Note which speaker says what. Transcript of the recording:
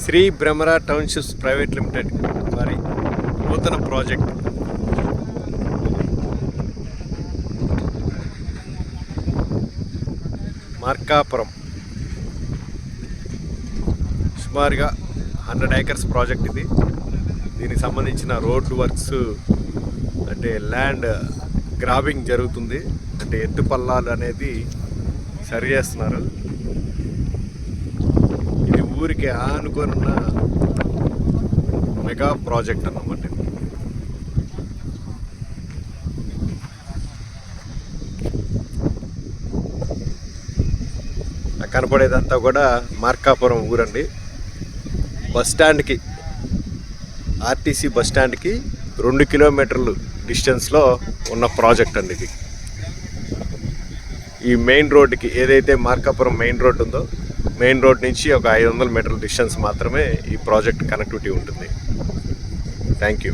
Speaker 1: Shri Bhramara townships private limited వారి నూతన project Markapuram. సుమారుగా 100 acres ప్రాజెక్ట్ ఇది. దీనికి సంబంధించిన రోడ్ వర్క్స్ అంటే ల్యాండ్ గ్రాబింగ్ జరుగుతుంది, అంటే ఎత్తు పల్లాలు అనేది సరి చేస్తున్నారు. ఇది ఊరికి ఆనుకున్న మెగా ప్రాజెక్ట్ అన్నమాట. కనపడేదంతా కూడా మార్కాపురం ఊరండి. బస్ స్టాండ్కి, ఆర్టీసీ బస్ స్టాండ్కి 2 కిలోమీటర్లు డిస్టెన్స్లో ఉన్న ప్రాజెక్ట్ అండి ఇది. ఈ మెయిన్ రోడ్డుకి ఏదైతే మార్కాపురం మెయిన్ రోడ్ ఉందో, మెయిన్ రోడ్ నుంచి ఒక 500 మీటర్ల డిస్టెన్స్ మాత్రమే ఈ ప్రాజెక్ట్ కనెక్టివిటీ ఉంటుంది. Thank you.